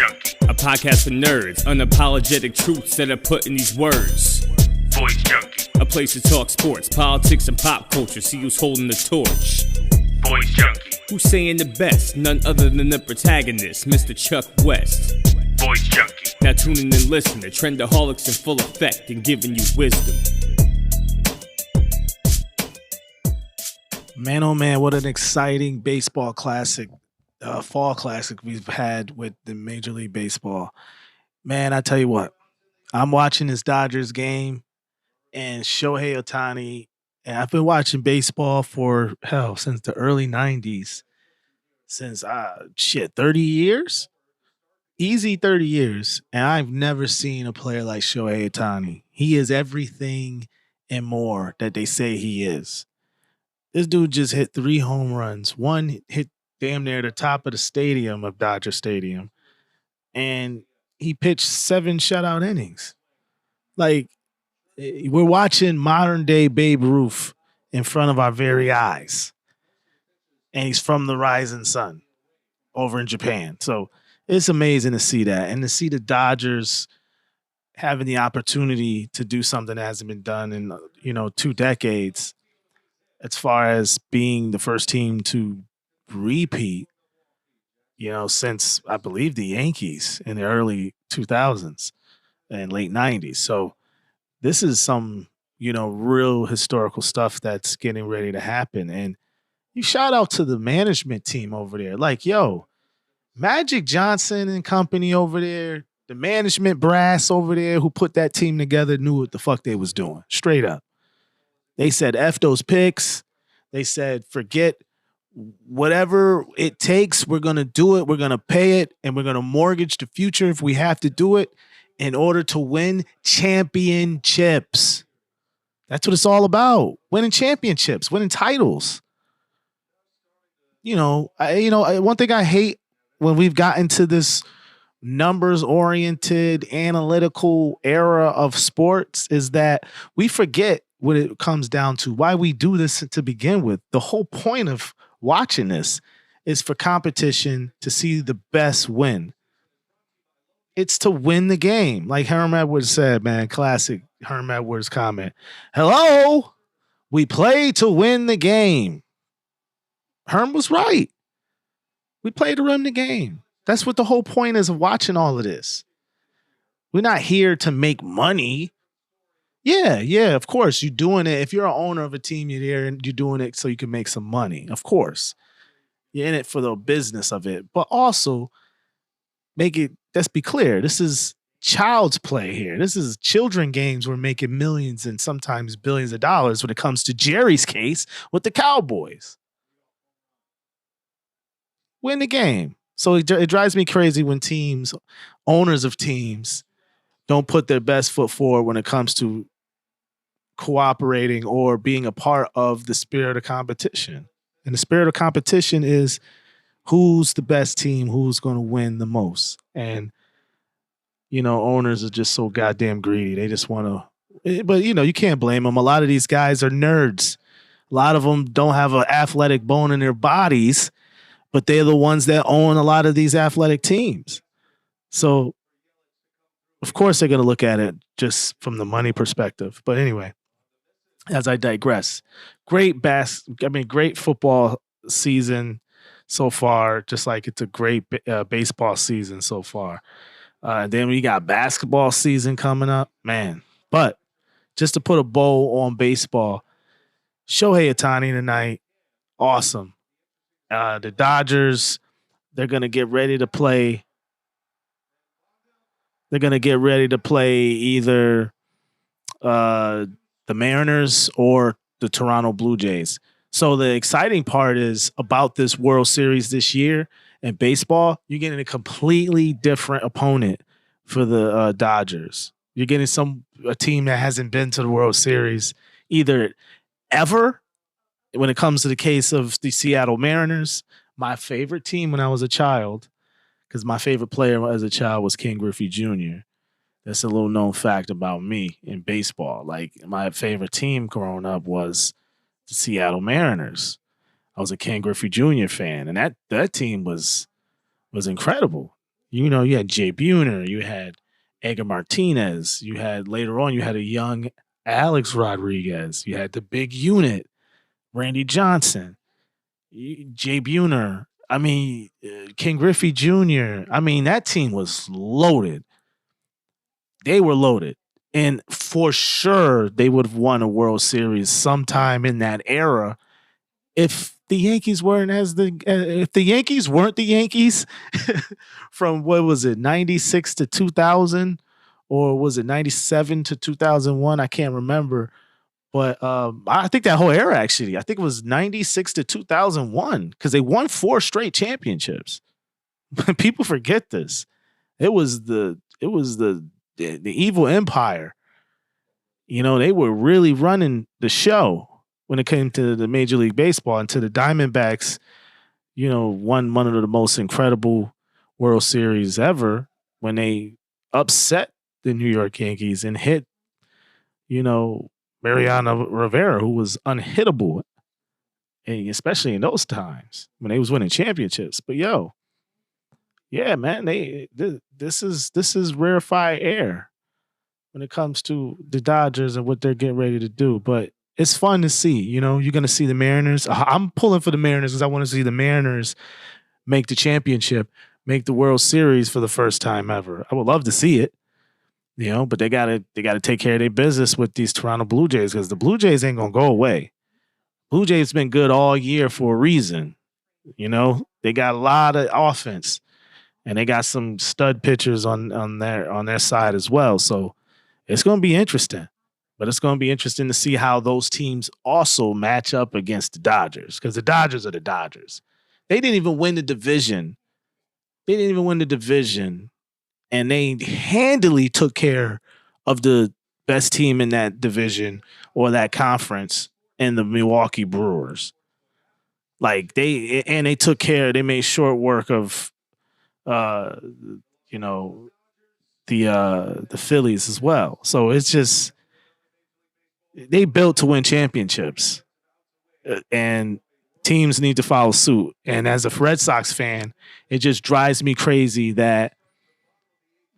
Junkie. A podcast for nerds, unapologetic truths that are put in these words. Voice Junkie. A place to talk sports, politics, and pop culture. See who's holding the torch. Voice Junkie. Who's saying the best? None other than the protagonist, Mr. Chuck West. Voice Junkie. Now tune in and listen. The trendaholics in full effect and giving you wisdom. Man, oh man, what an exciting baseball classic, fall classic we've had with the Major League Baseball. Man, I tell you what, I'm watching this Dodgers game and Shohei Ohtani, and I've been watching baseball for, since the early 90s, since, 30 years? Easy 30 years, and I've never seen a player like Shohei Ohtani. He is everything and more that they say he is. This dude just hit 3 home runs. One hit damn near the top of the stadium of Dodger Stadium. And he pitched 7 shutout innings. Like, we're watching modern day Babe Ruth in front of our very eyes. And he's from the rising sun over in Japan. So it's amazing to see that. And to see the Dodgers having the opportunity to do something that hasn't been done in, 2 decades. As far as being the first team to repeat, since I believe the Yankees in the early 2000s and late 90s. So this is some, real historical stuff that's getting ready to happen. And you shout out to the management team over there. Like, Magic Johnson and company over there, the management brass over there who put that team together knew what the fuck they was doing. Straight up. They said, F those picks. They said, forget whatever it takes. We're going to do it. We're going to pay it. And we're going to mortgage the future if we have to do it in order to win championships. That's what it's all about. Winning championships, winning titles. One thing I hate when we've gotten to this numbers-oriented, analytical era of sports is that we forget what it comes down to, why we do this to begin with. The whole point of watching this is for competition, to see the best win. It's to win the game. Like Herm Edwards said, man, classic Herm Edwards comment. Hello, we play to win the game. Herm was right. We play to win the game. That's what the whole point is of watching all of this. We're not here to make money. Yeah, of course. You're doing it. If you're an owner of a team, you're there and you're doing it so you can make some money. Of course. You're in it for the business of it. But also, let's be clear, this is child's play here. This is children games. We're making millions and sometimes billions of dollars when it comes to Jerry's case with the Cowboys. Win the game. So it drives me crazy when owners of teams, don't put their best foot forward when it comes to cooperating or being a part of the spirit of competition. And the spirit of competition is who's the best team, who's going to win the most. And, owners are just so goddamn greedy. They just want to, but you can't blame them. A lot of these guys are nerds. A lot of them don't have an athletic bone in their bodies, but they're the ones that own a lot of these athletic teams. So, of course, they're going to look at it just from the money perspective. But anyway, as I digress, great football season so far, just like it's a great baseball season so far. And then we got basketball season coming up, man. But just to put a bow on baseball, Shohei Ohtani tonight, awesome. The Dodgers, they're going to get ready to play. They're going to get ready to play either the Mariners or the Toronto Blue Jays. So the exciting part is about this World Series this year in baseball, you're getting a completely different opponent for the Dodgers. You're getting a team that hasn't been to the World Series either ever. When it comes to the case of the Seattle Mariners, my favorite team when I was a child, because my favorite player as a child was Ken Griffey Jr. That's a little known fact about me in baseball. Like, my favorite team growing up was the Seattle Mariners. I was a Ken Griffey Jr. fan, and that team was incredible. You had Jay Buhner, you had Edgar Martinez, you had later on, you had a young Alex Rodriguez, you had the big unit, Randy Johnson, Jay Buhner. I mean, King Griffey Jr. I mean, that team was loaded. They were loaded. And for sure, they would have won a World Series sometime in that era if the Yankees weren't if the Yankees weren't the Yankees from what was it 96 to 2000 or was it 97 to 2001, I can't remember, but I think that whole era actually, I think it was 96 to 2001 cuz they won 4 straight championships. People forget this. It was the evil empire. They were really running the show when it came to the Major League Baseball, and to the Diamondbacks, won one of the most incredible World Series ever when they upset the New York Yankees and hit, Mariano Rivera, who was unhittable, especially in those times when they was winning championships. But yeah, man, this is rarefied air when it comes to the Dodgers and what they're getting ready to do. But it's fun to see. You're going to see the Mariners. I'm pulling for the Mariners because I want to see the Mariners make the championship, make the World Series for the first time ever. I would love to see it, but they gotta take care of their business with these Toronto Blue Jays because the Blue Jays ain't gonna go away. Blue Jays been good all year for a reason. They got a lot of offense and they got some stud pitchers on their side as well. So it's going to be interesting, but it's going to be interesting to see how those teams also match up against the Dodgers because the Dodgers are the Dodgers. They didn't even win the division. And they handily took care of the best team in that division or that conference in the Milwaukee Brewers. Like they made short work of, the Phillies as well. So it's just, they built to win championships, and teams need to follow suit. And as a Red Sox fan, it just drives me crazy that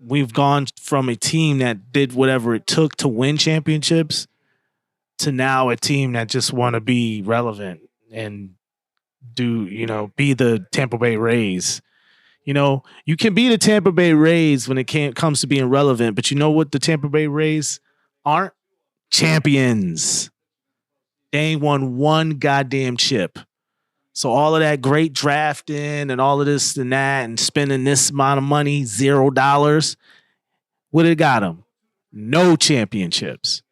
we've gone from a team that did whatever it took to win championships to now a team that just want to be relevant and be the Tampa Bay Rays. You can be the Tampa Bay Rays when it comes to being relevant, but you know what the Tampa Bay Rays aren't? Champions. They ain't won one goddamn chip. So all of that great drafting and all of this and that and spending this amount of money, $0, what it got them? No championships.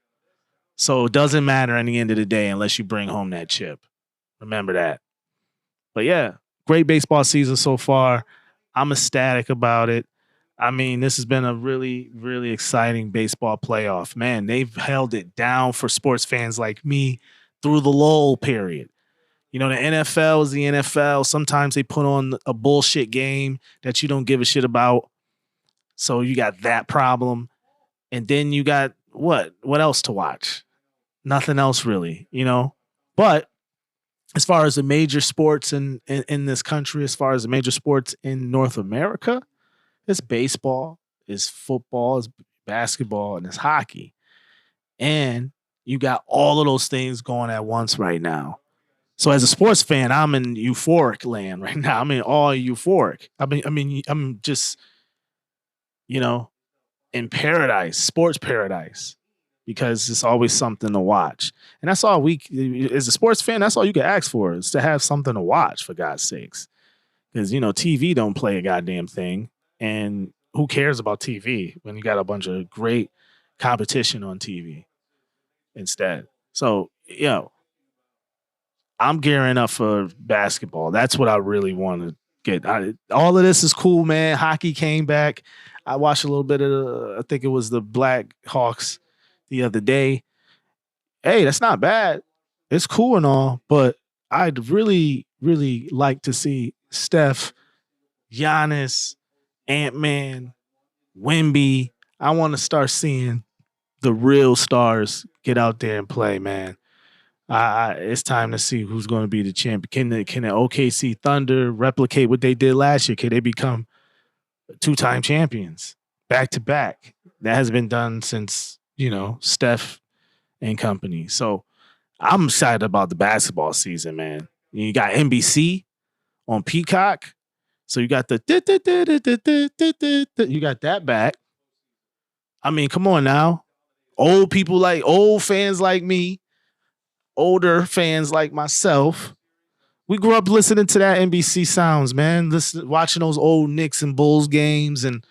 So it doesn't matter at the end of the day unless you bring home that chip. Remember that. But yeah, great baseball season so far. I'm ecstatic about it. I mean, this has been a really, really exciting baseball playoff. Man, they've held it down for sports fans like me through the lull period. The NFL is the NFL. Sometimes they put on a bullshit game that you don't give a shit about. So you got that problem. And then you got what? What else to watch? Nothing else really, But as far as the major sports in this country, as far as the major sports in North America, it's baseball, it's football, it's basketball, and it's hockey. And you got all of those things going at once right now. So as a sports fan, I'm in euphoric land right now. I'm in all euphoric. I'm just, in paradise, sports paradise, because it's always something to watch. And that's all as a sports fan, that's all you can ask for is to have something to watch, for God's sakes. Because, TV don't play a goddamn thing. And who cares about TV when you got a bunch of great competition on TV instead? So, I'm gearing up for basketball. That's what I really want to get. All of this is cool, man. Hockey came back. I watched a little bit of I think it was the Black Hawks the other day. Hey, that's not bad. It's cool and all, but I'd really, really like to see Steph, Giannis, Ant-Man, Wemby. I want to start seeing the real stars get out there and play, man. It's time to see who's going to be the champion. Can the OKC Thunder replicate what they did last year? Can they become 2-time champions, back to back. That has been done since, Steph and company. So I'm excited about the basketball season, man. You got NBC on Peacock. So you got you got that back. I mean, come on now. Old fans like me, older fans like myself, we grew up listening to that NBC sounds, man. Watching those old Knicks and Bulls games and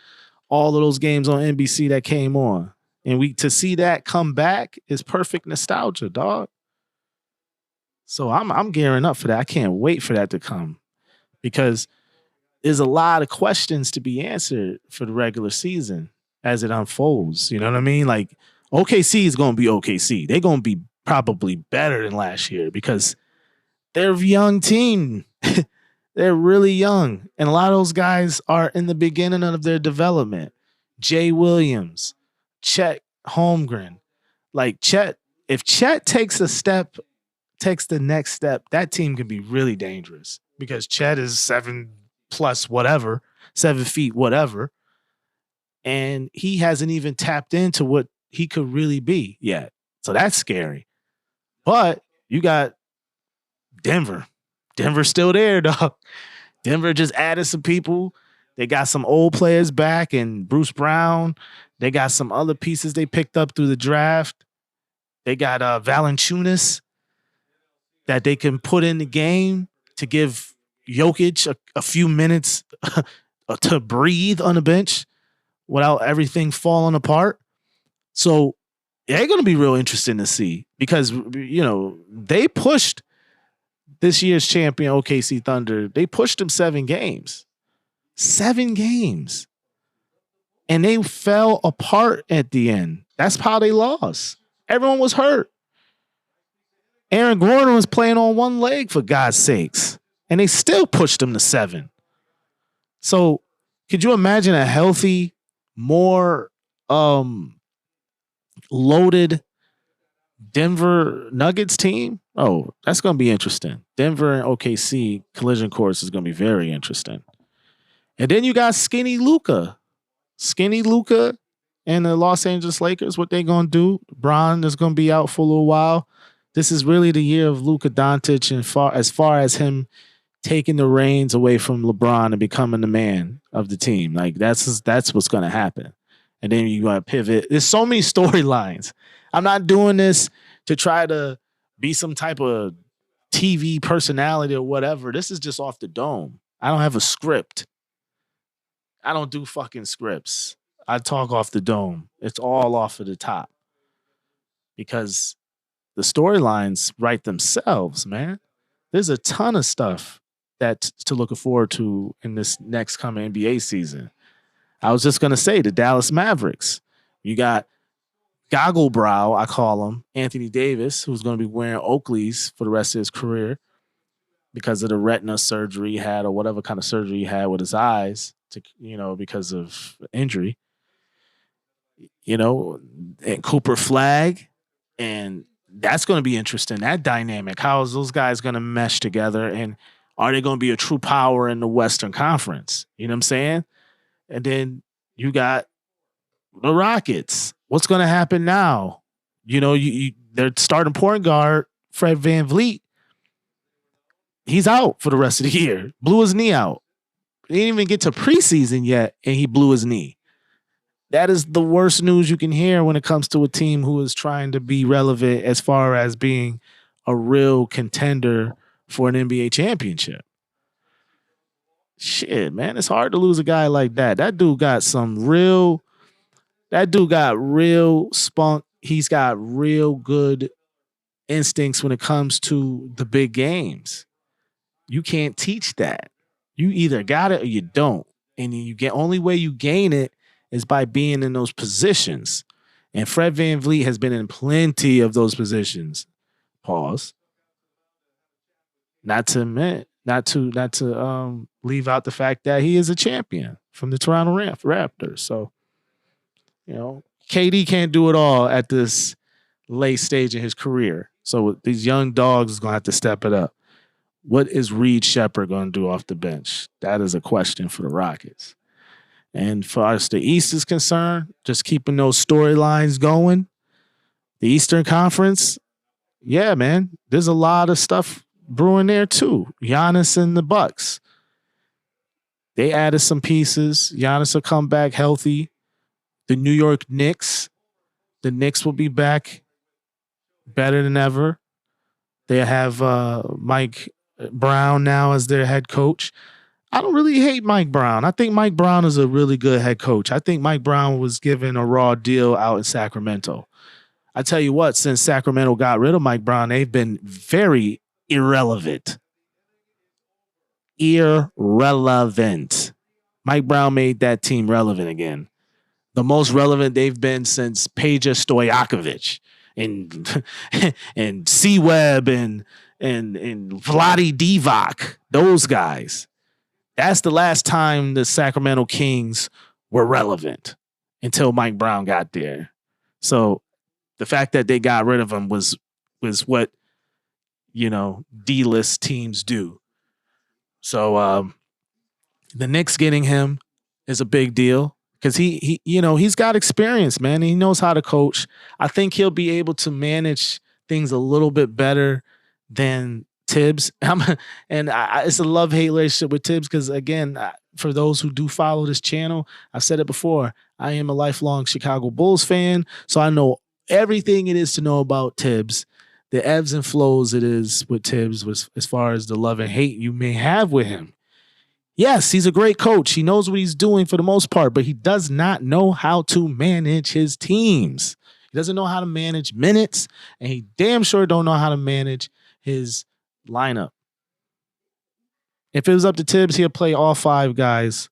all of those games on NBC that came on. And to see that come back is perfect nostalgia, dog. So I'm gearing up for that. I can't wait for that to come because there's a lot of questions to be answered for the regular season as it unfolds. You know what I mean? Like OKC is going to be OKC. They're going to be probably better than last year because they're a young team. They're really young. And a lot of those guys are in the beginning of their development. Jay Williams, Chet Holmgren. Like if Chet takes the next step, that team can be really dangerous because Chet is 7+ whatever, 7 feet whatever. And he hasn't even tapped into what he could really be yet. So that's scary. But you got Denver. Denver's still there, dog. Denver just added some people. They got some old players back and Bruce Brown. They got some other pieces they picked up through the draft. They got Valanciunas that they can put in the game to give Jokic a few minutes to breathe on the bench without everything falling apart. So they're going to be real interesting to see because, they pushed this year's champion OKC Thunder. They pushed them 7 games. 7 games. And they fell apart at the end. That's how they lost. Everyone was hurt. Aaron Gordon was playing on one leg, for God's sakes. And they still pushed them to 7. So could you imagine a healthy, more loaded Denver Nuggets team? Oh, that's going to be interesting. Denver and OKC collision course is going to be very interesting. And then you got Skinny Luka. Skinny Luka and the Los Angeles Lakers, what they going to do? Bron is going to be out for a little while. This is really the year of Luka Doncic and as far as him taking the reins away from LeBron and becoming the man of the team. Like that's what's going to happen. And then you got to pivot. There's so many storylines. I'm not doing this to try to be some type of TV personality or whatever. This is just off the dome. I don't have a script. I don't do fucking scripts. I talk off the dome. It's all off of the top. Because the storylines write themselves, man. There's a ton of stuff that's to look forward to in this next coming NBA season. I was just going to say the Dallas Mavericks. You got Goggle Brow, I call him, Anthony Davis, who's going to be wearing Oakleys for the rest of his career because of the retina surgery he had or whatever kind of surgery he had with his eyes, because of injury. And Cooper Flag. And that's going to be interesting, that dynamic. How is those guys going to mesh together? And are they going to be a true power in the Western Conference? You know what I'm saying? And then you got the Rockets. What's going to happen now? Their starting point guard, Fred VanVleet, he's out for the rest of the year. Blew his knee out. He didn't even get to preseason yet, and he blew his knee. That is the worst news you can hear when it comes to a team who is trying to be relevant as far as being a real contender for an NBA championship. Shit, man, it's hard to lose a guy like that. That dude got real spunk. He's got real good instincts when it comes to the big games. You can't teach that. You either got it or you don't. And only way you gain it is by being in those positions. And Fred VanVleet has been in plenty of those positions. Pause. Not to leave out the fact that he is a champion from the Toronto Raptors. So, KD can't do it all at this late stage in his career. So these young dogs is going to have to step it up. What is Reed Shepherd going to do off the bench? That is a question for the Rockets. And for us, the East is concerned, just keeping those storylines going. The Eastern Conference, yeah, man, there's a lot of stuff brewing there too. Giannis and the Bucks. They added some pieces. Giannis will come back healthy. The New York Knicks. The Knicks will be back better than ever. They have Mike Brown now as their head coach. I don't really hate Mike Brown. I think Mike Brown is a really good head coach. I think Mike Brown was given a raw deal out in Sacramento. I tell you what, since Sacramento got rid of Mike Brown, they've been very irrelevant. Irrelevant. Mike Brown made that team relevant again. The most relevant they've been since Peja Stojakovic and C-Web and Vlade Divac. Those guys. That's the last time the Sacramento Kings were relevant until Mike Brown got there. So the fact that they got rid of him was what, D-list teams do. So the Knicks getting him is a big deal because he's got experience, man. He knows how to coach. I think he'll be able to manage things a little bit better than Tibbs. It's a love-hate relationship with Tibbs because, again, for those who do follow this channel, I've said it before, I am a lifelong Chicago Bulls fan, so I know everything it is to know about Tibbs, the ebbs and flows it is with Tibbs as far as the love and hate you may have with him. Yes, he's a great coach. He knows what he's doing for the most part, but he does not know how to manage his teams. He doesn't know how to manage minutes, and he damn sure don't know how to manage his lineup. If it was up to Tibbs, he'll play all five guys,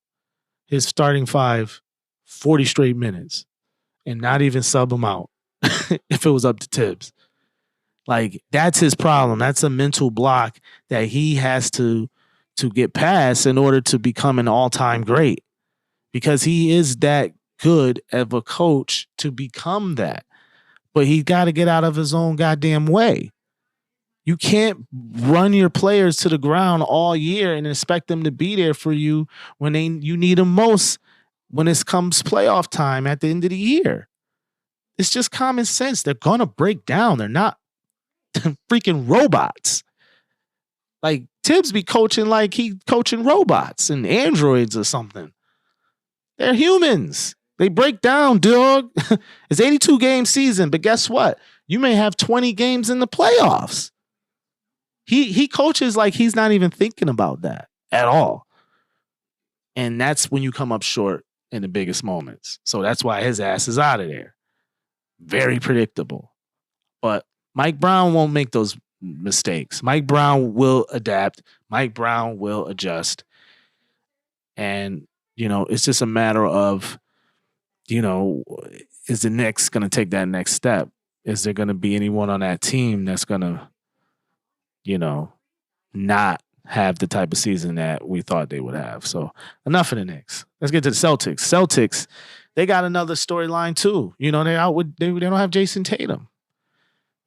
his starting five, 40 straight minutes and not even sub them out if it was up to Tibbs. Like, that's his problem. That's a mental block that he has to get past in order to become an all-time great, because he is that good of a coach to become that. But he's got to get out of his own goddamn way. You can't run your players to the ground all year and expect them to be there for you when you need them most when it comes playoff time at the end of the year. It's just common sense. They're going to break down. They're not freaking robots. Like, Tibbs be coaching like he coaching robots and androids or something. They're humans. They break down, dog. It's 82-game season, but guess what? You may have 20 games in the playoffs. He coaches like he's not even thinking about that at all. And that's when you come up short in the biggest moments. So that's why his ass is out of there. Very predictable. But Mike Brown won't make those mistakes. Mike Brown will adapt. Mike Brown will adjust. And, it's just a matter of, is the Knicks going to take that next step? Is there going to be anyone on that team that's going to, not have the type of season that we thought they would have? So enough of the Knicks. Let's get to the Celtics. Celtics, they got another storyline too. They don't have Jason Tatum.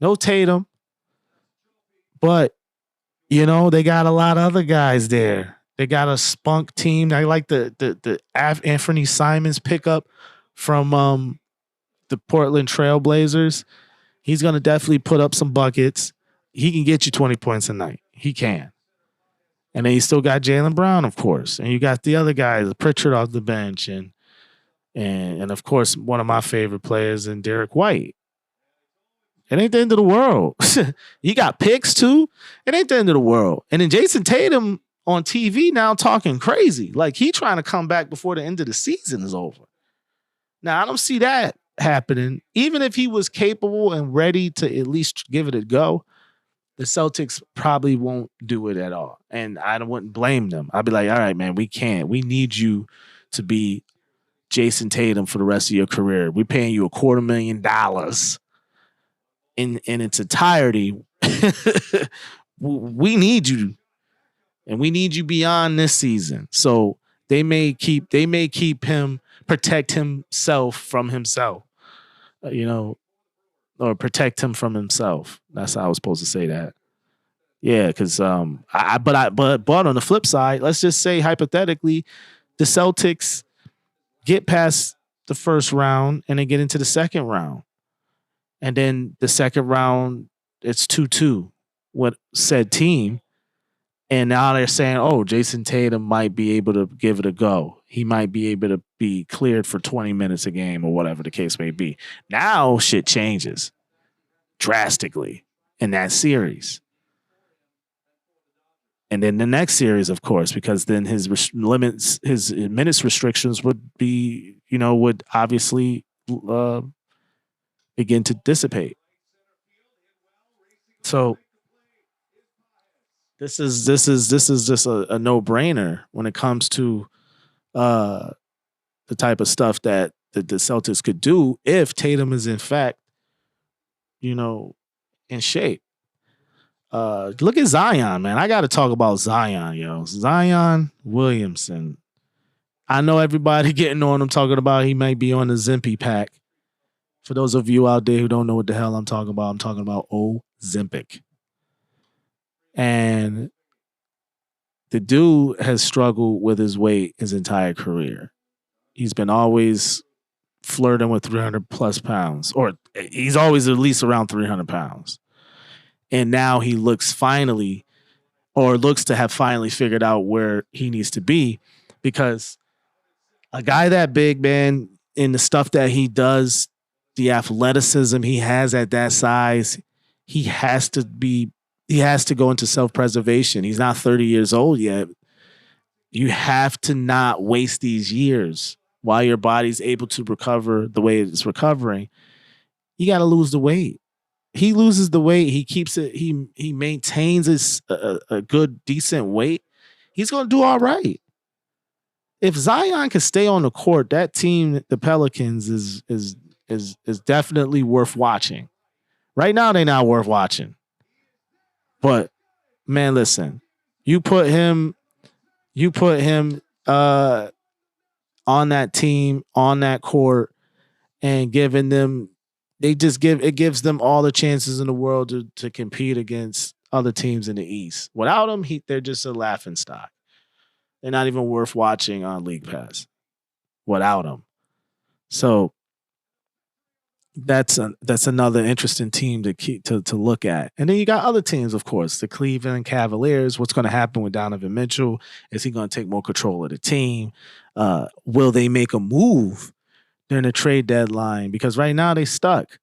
No Tatum. But, they got a lot of other guys there. They got a spunk team. I like the Anthony Simons pickup from the Portland Trail Blazers. He's going to definitely put up some buckets. He can get you 20 points a night. He can. And then you still got Jaylen Brown, of course. And you got the other guys, Pritchard off the bench. And of course, one of my favorite players in Derek White. It ain't the end of the world. You got picks too. It ain't the end of the world. And then Jason Tatum on TV now talking crazy. Like, he trying to come back before the end of the season is over. Now, I don't see that happening. Even if he was capable and ready to at least give it a go, the Celtics probably won't do it at all. And I wouldn't blame them. I'd be like, all right, man, we can't. We need you to be Jason Tatum for the rest of your career. We're paying you $250,000 in its entirety. We need you. And we need you beyond this season. So they may keep him, protect himself from himself. Or protect him from himself. That's how I was supposed to say that. Yeah, because but on the flip side, let's just say hypothetically, the Celtics get past the first round and then get into the second round. And then the second round, it's 2-2 with said team. And now they're saying, oh, Jason Tatum might be able to give it a go. He might be able to be cleared for 20 minutes a game or whatever the case may be. Now shit changes drastically in that series. And then the next series, of course, because then his minutes restrictions would be, would obviously begin to dissipate. So this is just a no-brainer when it comes to the type of stuff that the Celtics could do if Tatum is in fact, in shape. Look at Zion, man. I got to talk about Zion, yo. Zion Williamson. I know everybody getting on him talking about he might be on the Zimpy pack. For those of you out there who don't know what the hell I'm talking about Ozempic. And the dude has struggled with his weight his entire career. He's been always flirting with 300 plus pounds, or he's always at least around 300 pounds. And now he looks to have finally figured out where he needs to be, because a guy that big, man, in the stuff that he does, the athleticism he has at that size, he has to go into self-preservation. He's not 30 years old yet. You have to not waste these years while your body's able to recover the way it's recovering. You got to lose the weight. He loses the weight. He keeps it. He maintains a good, decent weight. He's going to do all right. If Zion can stay on the court, that team, the Pelicans, is definitely worth watching. Right now, they're not worth watching. But man, listen, you put him on that team, on that court, and giving them, it gives them all the chances in the world to compete against other teams in the East. Without him, they're just a laughingstock. They're not even worth watching on League Pass without him. So that's another interesting team to look at. And then you got other teams, of course, the Cleveland Cavaliers. What's going to happen with Donovan Mitchell? Is he going to take more control of the team? Will they make a move during the trade deadline? Because right now they stuck.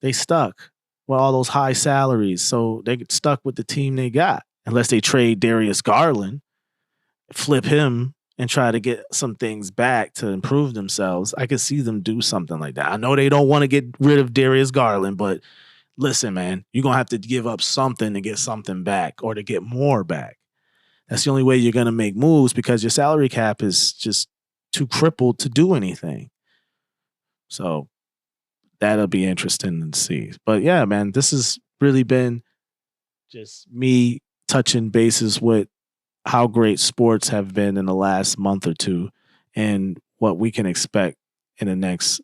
They stuck with all those high salaries. So they get stuck with the team they got. Unless they trade Darius Garland, flip him, and try to get some things back to improve themselves. I could see them do something like that. I know they don't want to get rid of Darius Garland, but listen, man, you're going to have to give up something to get something back or to get more back. That's the only way you're going to make moves, because your salary cap is just too crippled to do anything. So that'll be interesting to see. But yeah, man, this has really been just me touching bases with how great sports have been in the last month or two and what we can expect in the next,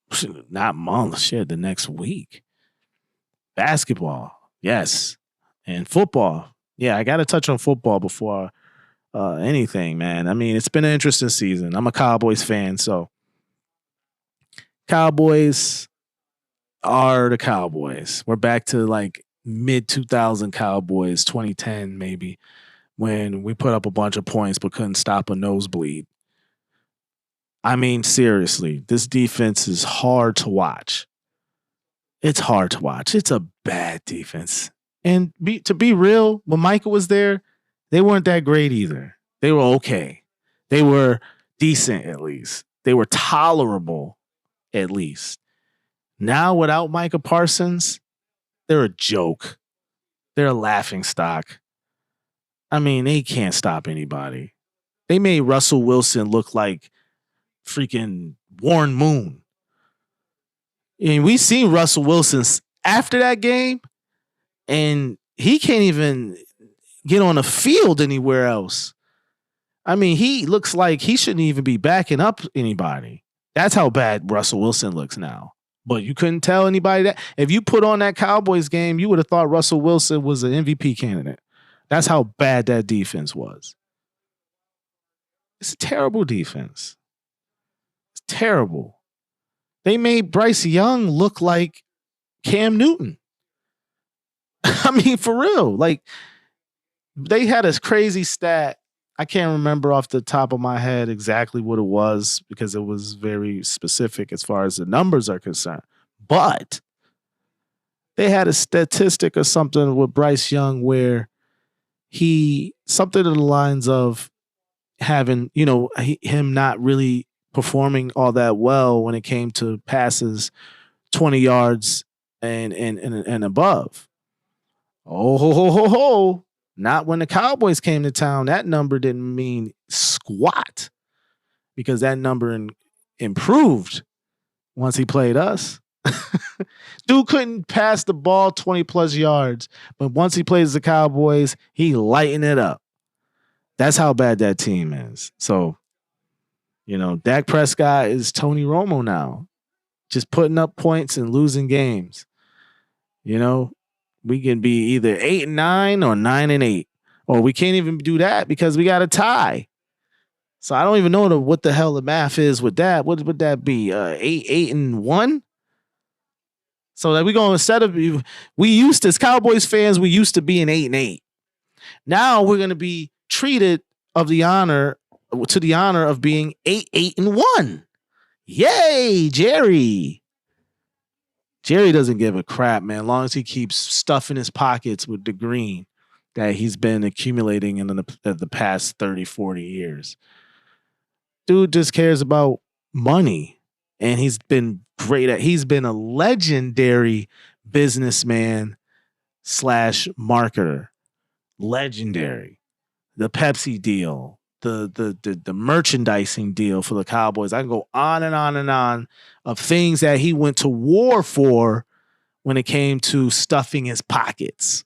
the next week. Basketball, yes. And football. Yeah, I got to touch on football before anything, man. I mean, it's been an interesting season. I'm a Cowboys fan, so Cowboys are the Cowboys. We're back to like mid-2000 Cowboys, 2010 maybe, when we put up a bunch of points but couldn't stop a nosebleed. I mean, seriously, this defense is hard to watch. It's hard to watch. It's a bad defense. And to be real, when Michael was there, they weren't that great either. They were okay. They were decent, at least. They were tolerable, at least. Now, without Micah Parsons, they're a joke. They're a laughingstock. I mean, they can't stop anybody. They made Russell Wilson look like freaking Warren Moon. And we seen Russell Wilson after that game, and he can't even get on a field anywhere else. I mean, he looks like he shouldn't even be backing up anybody. That's how bad Russell Wilson looks now. But you couldn't tell anybody that. If you put on that Cowboys game, you would have thought Russell Wilson was an MVP candidate. That's how bad that defense was. It's a terrible defense. terrible. They made Bryce Young look like Cam Newton. I mean, for real. Like, they had a crazy stat. I can't remember off the top of my head exactly what it was because it was very specific as far as the numbers are concerned. But they had a statistic or something with Bryce Young where something to the lines of having, him not really performing all that well when it came to passes 20 yards and above. Oh, ho, ho, ho, ho. Not when the Cowboys came to town. That number didn't mean squat because that number improved once he played us. Dude couldn't pass the ball 20 plus yards, but once he plays the Cowboys, he lightened it up. That's how bad that team is. So, Dak Prescott is Tony Romo now, just putting up points and losing games. We can be either 8-9 or 9-8, or we can't even do that because we got a tie. So I don't even know what the hell the math is with that. What would that be? 8-1? So that we go instead of as Cowboys fans, we used to be an 8-8. Now we're going to be treated to the honor of being 8-1. Yay, Jerry. Jerry doesn't give a crap, man, as long as he keeps stuffing his pockets with the green that he's been accumulating in the past 30, 40 years. Dude just cares about money, and he's been he's been a legendary businessman / marketer. Legendary. The Pepsi deal, the merchandising deal for the Cowboys. I can go on and on and on of things that he went to war for when it came to stuffing his pockets.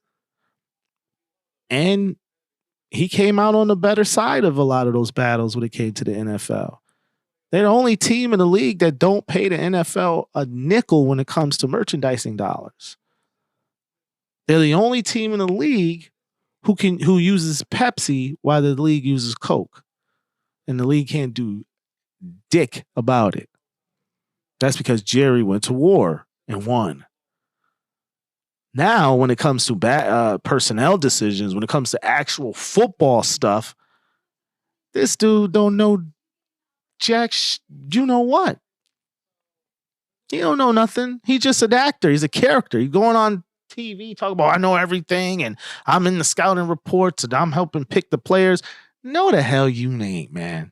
And he came out on the better side of a lot of those battles when it came to the NFL. They're the only team in the league that don't pay the NFL a nickel when it comes to merchandising dollars. They're the only team in the league who uses Pepsi while the league uses Coke. And the league can't do dick about it. That's because Jerry went to war and won. Now, when it comes to personnel decisions, when it comes to actual football stuff, this dude don't know jack. You know what? He don't know nothing. He's just an actor. He's a character. He's going on TV talking about, I know everything, and I'm in the scouting reports, and I'm helping pick the players. No, the hell you ain't, man.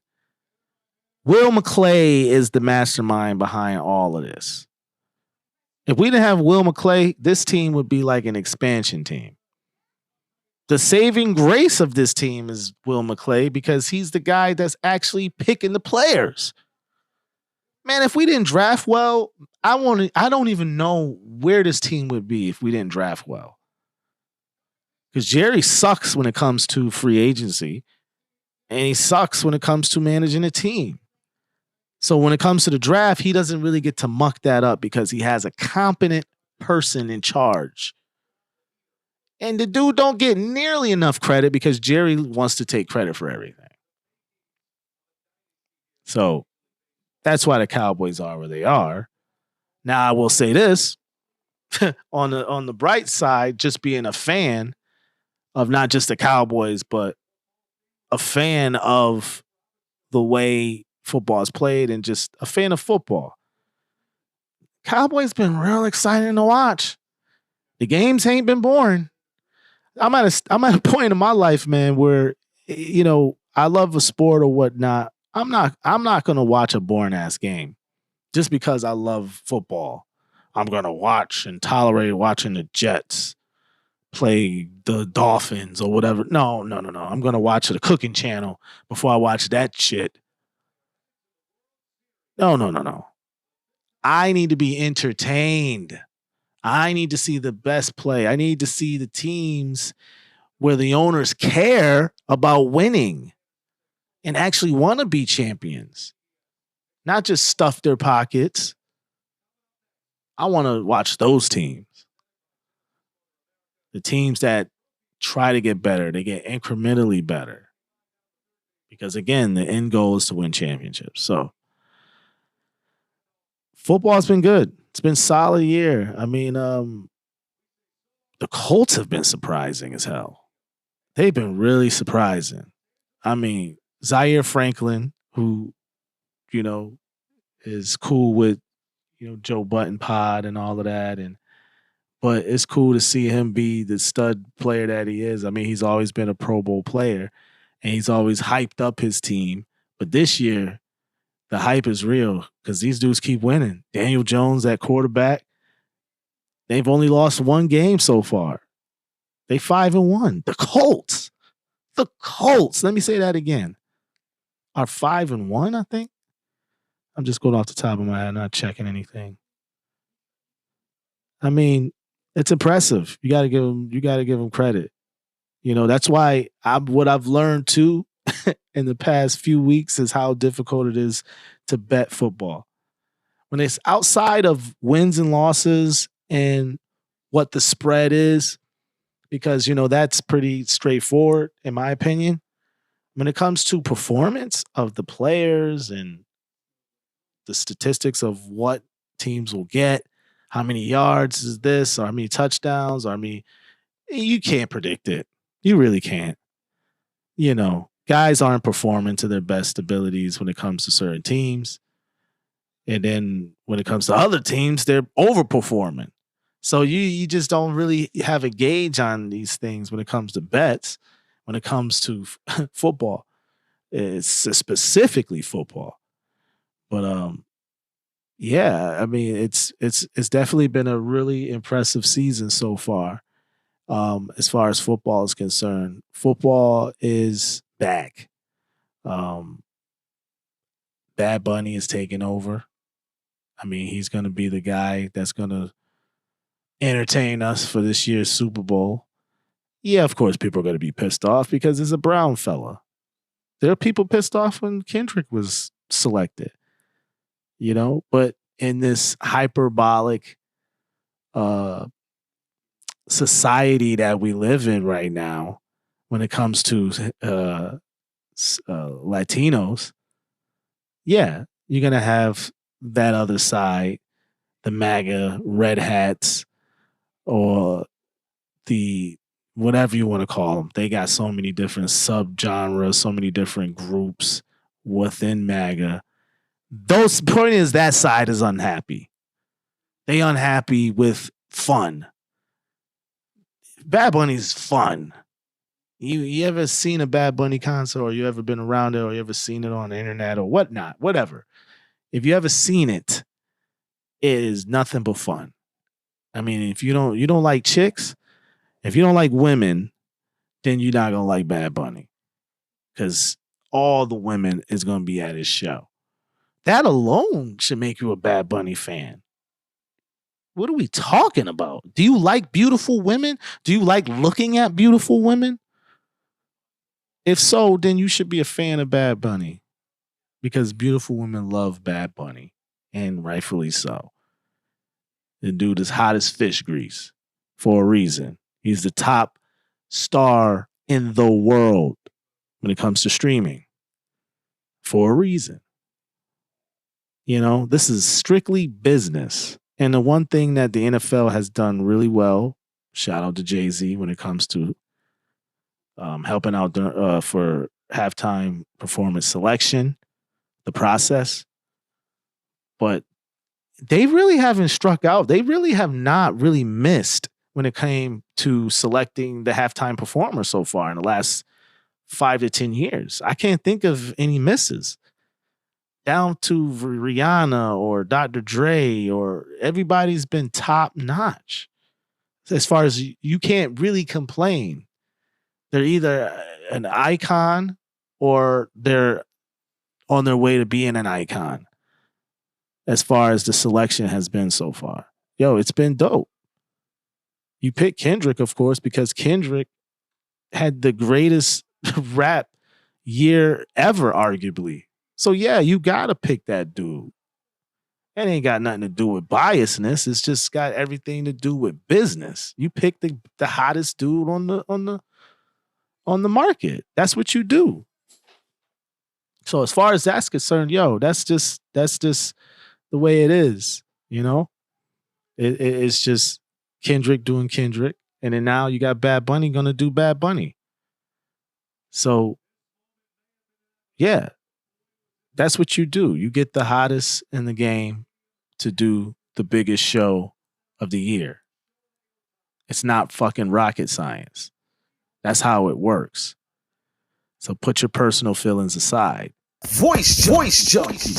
Will McClay is the mastermind behind all of this. If we didn't have Will McClay, this team would be like an expansion team. The saving grace of this team is Will McClay because he's the guy that's actually picking the players. Man, if we didn't draft well, I don't even know where this team would be if we didn't draft well. Because Jerry sucks when it comes to free agency, and he sucks when it comes to managing a team. So when it comes to the draft, he doesn't really get to muck that up because he has a competent person in charge. And the dude don't get nearly enough credit because Jerry wants to take credit for everything. So that's why the Cowboys are where they are. Now, I will say this. on the bright side, just being a fan of not just the Cowboys, but a fan of the way football is played and just a fan of football. Cowboys been real exciting to watch. The games ain't been boring. I'm at a point in my life, man, where I love a sport or whatnot. I'm not gonna watch a boring ass game just because I love football. I'm gonna watch and tolerate watching the Jets play the Dolphins or whatever. No. I'm gonna watch the cooking channel before I watch that shit. No. I need to be entertained. I need to see the best play. I need to see the teams where the owners care about winning and actually want to be champions, not just stuff their pockets. I want to watch those teams. The teams that try to get better, they get incrementally better. Because again, the end goal is to win championships. So Football's been good. It's been a solid year. I mean, the Colts have been surprising as hell. They've been really surprising. I mean, Zaire Franklin, who, you know, is cool with, Joe Button Pod and all of that. But it's cool to see him be the stud player that he is. I mean, he's always been a Pro Bowl player and he's always hyped up his team. But this year, the hype is real because these dudes keep winning. Daniel Jones at quarterback. They've only lost one game so far. They 5-1. The Colts. Let me say that again. Are 5-1, I think. I'm just going off the top of my head, not checking anything. I mean, it's impressive. You got to give them credit. That's why what I've learned too in the past few weeks is how difficult it is to bet football. When it's outside of wins and losses and what the spread is, because that's pretty straightforward in my opinion. When it comes to performance of the players and the statistics of what teams will get, how many yards is this, or how many touchdowns, or you can't predict it. You really can't. Guys aren't performing to their best abilities when it comes to certain teams. And then when it comes to other teams, they're overperforming. So you just don't really have a gauge on these things when it comes to bets, when it comes to football. It's specifically football. But yeah, I mean it's definitely been a really impressive season so far. As far as football is concerned, football is back. Bad Bunny is taking over. I mean, he's going to be the guy that's going to entertain us for this year's Super Bowl. Yeah, of course, people are going to be pissed off because it's a brown fella. There are people pissed off when Kendrick was selected, but in this hyperbolic society that we live in right now, when it comes to Latinos, yeah, you're going to have that other side, the MAGA red hats, or the whatever you want to call them. They got so many different subgenres, so many different groups within MAGA. Those point is that side is unhappy. They unhappy with fun. Bad Bunny's fun. You ever seen a Bad Bunny concert, or you ever been around it, or you ever seen it on the internet or whatnot, whatever. If you ever seen it, it is nothing but fun. I mean, if you don't like chicks, if you don't like women, then you're not gonna like Bad Bunny, because all the women is gonna be at his show. That alone should make you a Bad Bunny fan. What are we talking about? Do you like beautiful women? Do you like looking at beautiful women? If so, then you should be a fan of Bad Bunny, because beautiful women love Bad Bunny, and rightfully so. The dude is hot as fish grease for a reason. He's the top star in the world when it comes to streaming for a reason. This is strictly business. And the one thing that the NFL has done really well, shout out to Jay-Z when it comes to helping out for halftime performance selection, the process. But they really haven't struck out. They really have not really missed when it came to selecting the halftime performer so far in the last 5 to 10 years. I can't think of any misses. Down to Rihanna or Dr. Dre, or everybody's been top notch. As far as you can't really complain. They're either an icon or they're on their way to being an icon. As far as the selection has been so far. It's been dope. You pick Kendrick, of course, because Kendrick had the greatest rap year ever, arguably. So, yeah, you got to pick that dude. It ain't got nothing to do with biasness. It's just got everything to do with business. You pick the hottest dude on the market. That's what you do. So as far as that's concerned, that's just the way it is, you know? It's just Kendrick doing Kendrick. And then now you got Bad Bunny gonna do Bad Bunny. So, yeah, that's what you do. You get the hottest in the game to do the biggest show of the year. It's not fucking rocket science. That's how it works. So put your personal feelings aside. Voice Junkie.